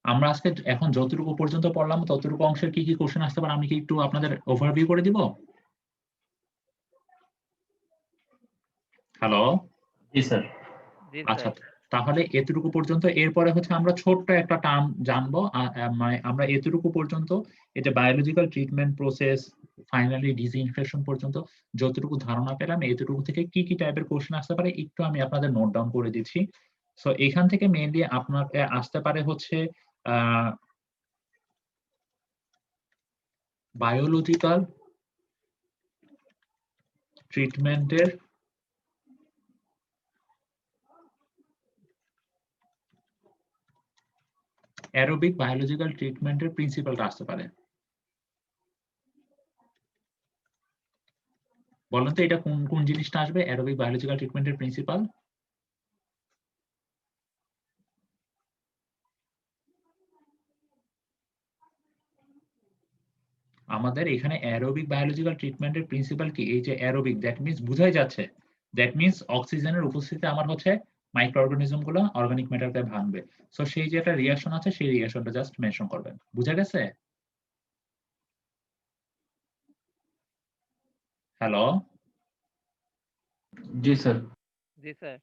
আমরা আজকে এখন যতটুকু পর্যন্ত পড়লাম ততটুকু অংশের কি কি কোশ্চেন আসতে পারে আমি কি একটু আপনাদের ওভারভিউ করে দিব? হ্যালো, জি স্যার। আচ্ছা, তাহলে এতটুকু পর্যন্ত। এরপরে হচ্ছে আমরা ছোট্ট একটা টার্ম জানবো, মানে আমরা এতটুকু পর্যন্ত এটা biological treatment process, finally disinfection পর্যন্ত যতটুকু ধারণা পেলাম, এতটুকু থেকে কি কি টাইপের কোশ্চেন আসতে পারে একটু আমি আপনাদের নোট ডাউন করে দিচ্ছি। সো এখান থেকে মেইনলি আপনাকে আসতে পারে হচ্ছে বায়োলজিক্যাল ট্রিটমেন্টের অ্যারোবিক বায়োলজিক্যাল ট্রিটমেন্টের প্রিন্সিপালটা আসতে পারে। বলেন তো এটা কোন কোন জিনিসটা আসবে অ্যারোবিক বায়োলজিক্যাল ট্রিটমেন্টের প্রিন্সিপাল? আমাদের এখানে অ্যারোবিক বায়োলজিক্যাল ট্রিটমেন্টের প্রিন্সিপাল কি? এই যে অ্যারোবিক, দ্যাট মিন্স বুঝাই যাচ্ছে, দ্যাট মিন্স অক্সিজেনের উপস্থিতিতে আমার হচ্ছে মাইক্রো অর্গানিজম গুলো অর্গানিক ম্যাটারকে ভাঙবে। সো সেই যে একটা রিঅ্যাকশন আছে, সেই রিঅ্যাকশনটা জাস্ট মেনশন করবেন। বুঝা গেছে? হ্যালো, জি স্যার। জি স্যার।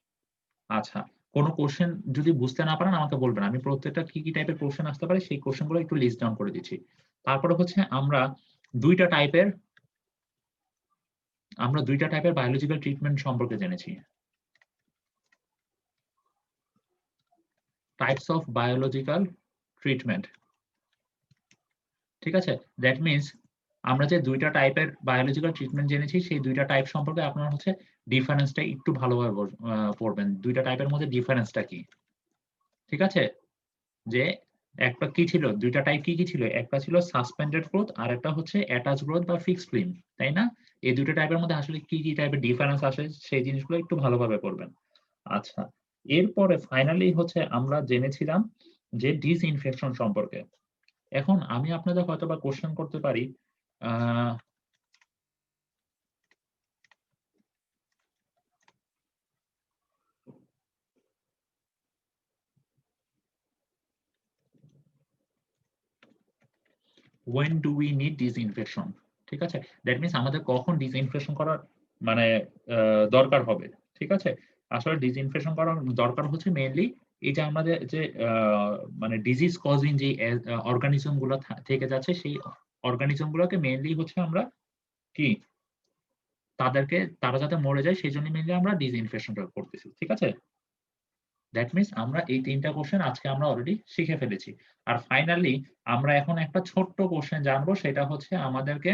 আচ্ছা, কোনো কোশ্চেন যদি বুঝতে না পারেন আমাকে বলবেন, আমি প্রত্যেকটা কি কি টাইপের কোশ্চেন আসতে পারে সেই কোশ্চেনগুলো একটু লিস্ট ডাউন করে দিচ্ছি। তারপরে হচ্ছে আমরা দুইটা টাইপের বায়োলজিক্যাল ট্রিটমেন্ট সম্পর্কে জেনেছি। টাইপস অফ বায়োলজিক্যাল ট্রিটমেন্ট, ঠিক আছে? দ্যাট মিন্স আমরা যে দুইটা টাইপের বায়োলজিক্যাল ট্রিটমেন্ট জেনেছি, সেই দুইটা টাইপ সম্পর্কে আপনারা হচ্ছে ডিফারেন্সটা একটু ভালোভাবে পড়বেন। দুইটা টাইপের মধ্যে ডিফারেন্সটা কি, ঠিক আছে? যে একটা কি ছিল, দুইটা টাইপ কি কি ছিল? একটা ছিল সাসপেন্ডেড গ্রোথ আর একটা হচ্ছে অ্যাটাচ গ্রোথ বা ফিক্সড ফিল্ম, তাই না? এই দুটো টাইপের মধ্যে আসলে কি কি টাইপের ডিফারেন্স আসে সেই জিনিসগুলো একটু ভালোভাবে পড়বেন। আচ্ছা, এরপরে ফাইনালি হচ্ছে আমরা জেনেছিলাম যে ডিসইনফেকশন সম্পর্কে। এখন আমি আপনাদের হয়তোবা কোশ্চেন করতে পারি, when do we need disinfection? ঠিক আছে, দ্যাট মিন্স আমাদের কখন ডিসইনফেকশন করার মানে দরকার হবে। ঠিক আছে, আসলে ডিসইনফেকশন করার দরকার হচ্ছে মেইনলি এই যে আমাদের যে মানে ডিজিজ কজিং যে অর্গানিজম গুলো থেকে যাচ্ছে, সেই অর্গানিজম গুলোকে মেইনলি হচ্ছে আমরা কি তারা যাতে মরে যায় সেই জন্য মেইনলি আমরা ডিসইনফেকশনটা করতেছি। ঠিক আছে, দ্যাট মিন্স আমরা এই তিনটা কোশ্চেন আজকে আমরা অলরেডি শিখে ফেলেছি। আর ফাইনালি আমরা এখন একটা ছোট্ট কোশ্চেন জানবো, সেটা হচ্ছে আমাদেরকে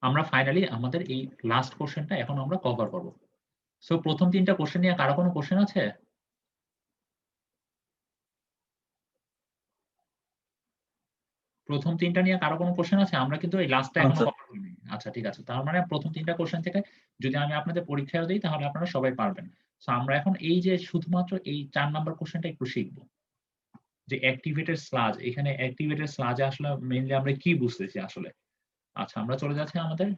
আমরা ফাইনালি আমাদের এই লাস্ট কোশ্চেনটা এখন আমরা কভার করব। সো প্রথম তিনটা কোশ্চেন নিয়ে কারো কোনো কোশ্চেন আছে? প্রথম তিনটা নিয়ে কারো কোনো কোশ্চেন আছে? আমরা কিন্তু এই লাস্টটা এখনো কভার করিনি। আচ্ছা ঠিক আছে, তার মানে প্রথম 3টা কোশ্চেন থেকে যদি আমি আপনাদের পরীক্ষায় দিই তাহলে আপনারা সবাই পারবেন। সো আমরা এখন এই যে শুধুমাত্র এই 4 নাম্বার কোশ্চেনটা একটু শিখবো, যে অ্যাক্টিভেটেড স্লাজ। এখানে অ্যাক্টিভেটেড স্লাজে আসলে মেইনলি আমরা কি বুঝতেছি আসলে। আচ্ছা আমরা চলে যাচ্ছি আমাদের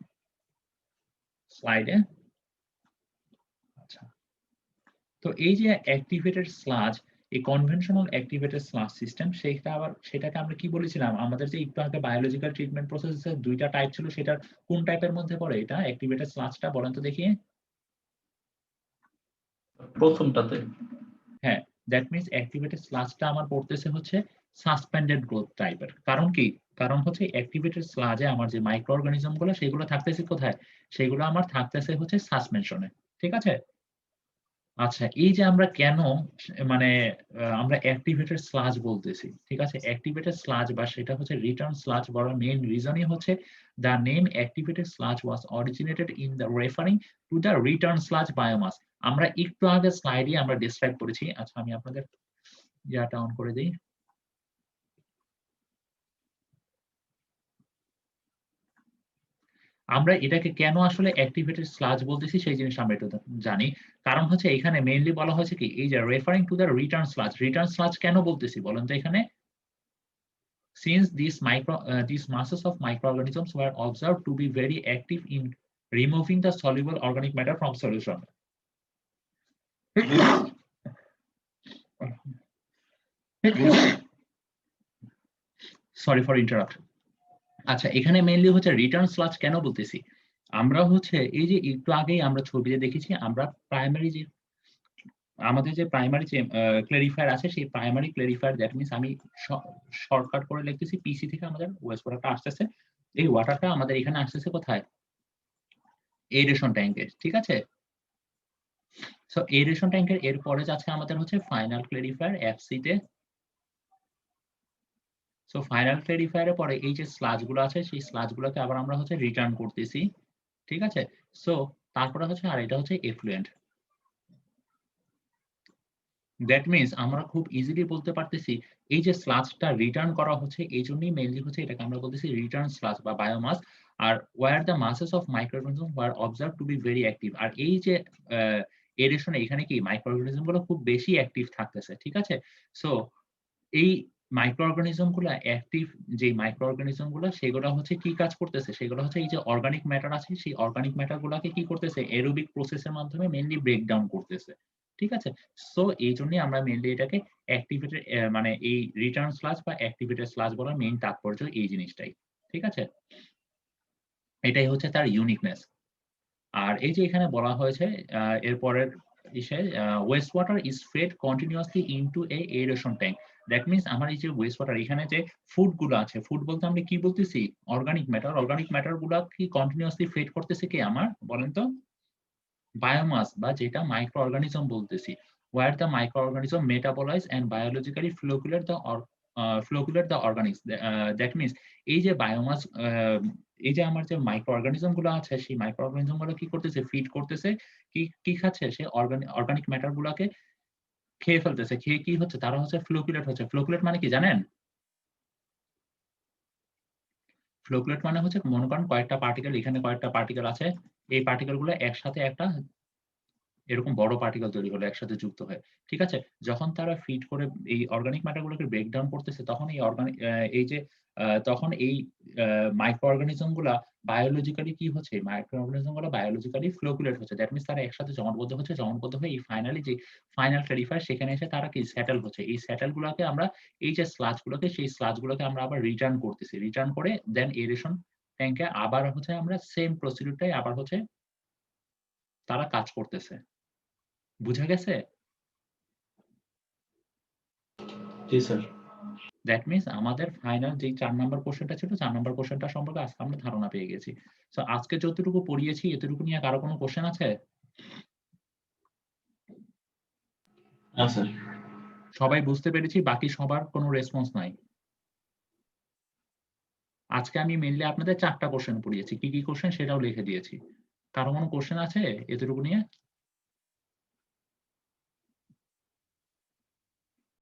স্লাইডে। আচ্ছা, তো এই যে অ্যাক্টিভেটেড স্লাজ, এই কনভেনশনাল অ্যাক্টিভেটেড স্লাজ সিস্টেম, সেটাকে আমরা কি বলেছিলাম, আমাদের যে একটু আগে বায়োলজিক্যাল ট্রিটমেন্ট প্রসেসের 2টা টাইপ ছিল, সেটার কোন টাইপের মধ্যে পড়ে এটা অ্যাক্টিভেটেড স্লাজটা, বলেন তো দেখি। প্রথমটাতে। হ্যাঁ, দ্যাট মিনস অ্যাক্টিভেটেড স্লাজটা আমার পড়তেছে হচ্ছে সাসপেন্ডেড গ্রোথ টাইপের। কারণ কি? কারণ হচ্ছে অ্যাক্টিভেটেড স্লাজে আমার যে মাইক্রো অর্গানিজম গুলো সেগুলো থাকতেছে কোথায়? সেগুলো আমার থাকতেছে হচ্ছে সাসপেনশনে। ঠিক আছে? আচ্ছা, এই যে আমরা কেন মানে আমরা অ্যাক্টিভেটেড স্লাজ বলতেছি, ঠিক আছে? অ্যাক্টিভেটেড স্লাজ বা সেটা হচ্ছে রিটার্ন স্লাজ বলার মেইন রিজনই হচ্ছে the name activated sludge was originated in the referring to the return sludge biomass. আমরা একটু আগে স্লাইডে আমরা ডেসক্রাইব করেছি। আচ্ছা আমি আপনাদের ইয়াটা অন করে দেই। আমরা এটাকে কেন আসলে অ্যাক্টিভেটেড স্লাজ বলতেছি সেই জিনিসটা আমরা একটু জানি। কারণ হচ্ছে এখানে মেইনলি বলা হয়েছে কি, এই যে referring to the return sludge. Return sludge কেন বলতেছি বলেন তো এখানে? Since these masses of microorganisms were observed to be very active in removing the soluble organic matter from solution. Sorry for interrupt. আচ্ছা, এখানে মেইনলি হচ্ছে রিটার্ন স্লাজ কেন বলতেছি, আমরা হচ্ছে এই যে একটু আগেই আমরা ছবিতে দেখেছি, আমরা আমাদের যে প্রাইমারি যে ক্লেরিফায়ার আছে, সেই প্রাইমারি ক্লেরিফায়ার, দ্যাট মিনস আমি শর্টকাট করে লিখতেছি, পিসি থেকে আমাদের ওয়েস্ট ওয়াটারটা আসতেছে। এই ওয়াটারটা আমাদের এখানে আসতেছে কোথায়? এরেশন ট্যাঙ্কে। ঠিক আছে? সো এরেশন ট্যাঙ্কের এরপরে যাচ্ছে আমাদের হচ্ছে ফাইনাল ক্লেরিফায়ার এফসি তে। সো ফাইনাল ক্লেরিফায়ারের পরে এই যে স্লাজ গুলো আছে, সেই স্লাজ গুলোকে আবার আমরা হচ্ছে রিটার্ন করতেছি। ঠিক আছে? সো তারপরে হচ্ছে, আর এটা হচ্ছে এফ্লুয়েন্ট। দ্যাট মিনস আমরা খুব ইজিলি বলতে পারতেছি এই যে স্লাজটা রিটার্ন করা হচ্ছে, এই জন্যই মেইনলি হচ্ছে এটাকে আমরা বলতেছি রিটার্ন স্লাজ বা বায়োমাস। আর were the masses of microorganism were observed to be very active. আর এই যে এরেশনে এখানে কি মাইক্রোঅর্গানিজম গুলো খুব বেশি অ্যাক্টিভ থাকতেছে। ঠিক আছে? সো এই মাইক্রোঅর্গানিজম গুলা অ্যাক্টিভ, যে মাইক্রোঅর্গানিজম গুলো সেগুলো হচ্ছে কি কাজ করতেছে, সেগুলো হচ্ছে এই যে অর্গানিক ম্যাটার আছে, সেই অর্গানিক ম্যাটার গুলাকে কি করতেছে, এরোবিক প্রসেসের মাধ্যমে মেইনলি ব্রেকডাউন করতেছে। ঠিক আছে? সো এই জন্যই আমরা মেইনলি এটাকে অ্যাক্টিভেটেড মানে এই রিটার্ন স্লাজ বা অ্যাক্টিভেটেড স্লাজ বলার মেইন তাৎপর্য এই জিনিসটাই। ঠিক আছে? এটাই হচ্ছে তার ইউনিকনেস। আর এই যে এখানে বলা হয়েছে এরপরের ইসে, waste water is fed continuously into a aeration tank. That means আমার এই যে ওয়েস্ট ওয়াটার, এখানে যে ফুড গুলো আছে, ফুড বলতে আমরা কি বলতেছি? Organic matter. অর্গানিক ম্যাটার গুলা কি কন্টিনিউয়াসলি ফেড করতেছে কি আমার, বলেন তো? বায়োমাস বা যেটা মাইক্রো অর্গানিজম বলতেছি, where the microorganism metabolize and biologically flocculate the organics. That means এই যে বায়োমাস, এই যে আমার যে মাইক্রো অর্গানিজম গুলো আছে, সেই মাইক্রো অর্গানিজম গুলো কি করতেছে, ফিড করতেছে, কি খাচ্ছে, সে অর্গানিক ম্যাটার গুলাকে খেয়ে ফেলতেছে। খেয়ে কি হচ্ছে, তারা হচ্ছে ফ্লোকুলেট হচ্ছে। ফ্লোকুলেট মানে কি জানেন? ফ্লোকুলেট মানে হচ্ছে, মনে করেন কয়েকটা পার্টিকেল, এখানে কয়েকটা পার্টিকেল আছে, এই পার্টিকেল গুলো একসাথে একটা এরকম বড় পার্টিকেল তৈরি হলো একসাথে যুক্ত হয়ে। ঠিক আছে? যখন তারা ফিড করে এই অর্গানিক ম্যাটার গুলোকে ব্রেকডাউন করতেছে, তখন এই অর্গানিক এই যে তখন এই মাইক্রো অর্গানিজম গুলা বায়োলজিক্যালি কি হচ্ছে, মাইক্রো অর্গানিজম গুলো বায়োলজিক্যালি ফ্লোকুলেট হচ্ছে। দ্যাট মিনস তারা একসাথে জমাটবদ্ধ হচ্ছে, জমাটবদ্ধ হয়ে এই ফাইনালি যে ফাইনাল ক্লেরিফায়ার, সেখানে এসে তারা কি সেটেল হচ্ছে। এই সেটেল গুলোকে আমরা, এই যে স্লাজ গুলোকে, সেই স্লাজ গুলোকে আমরা আবার রিটার্ন করতেছি। রিটার্ন করে দেন এরেশন ট্যাঙ্কে আবার হচ্ছে আমরা সেম প্রসিডিউরটাই আবার হচ্ছে তারা কাজ করতেছে। বুঝা গেছে? জি স্যার। দ্যাট মিনস আমাদের ফাইনাল যে 4 নাম্বার কোশ্চেনটা ছিল, 4 নাম্বার কোশ্চেনটা সম্পর্কে আজকে আমরা ধারণা পেয়ে গেছি। সো আজকে যতটুকু পড়িয়েছি এতটুকু নিয়ে কারো কোনো কোশ্চেন আছে? না স্যার। সবাই বুঝতে পেরেছি, বাকি সবার কোনো রেসপন্স নাই? আজকে আমি মেইনলি আপনাদের 4টা কোশ্চেন পড়িয়েছি, কি কি কোশ্চেন সেটাও লিখে দিয়েছি। কারো কোনো কোশ্চেন আছে এতটুকু নিয়ে?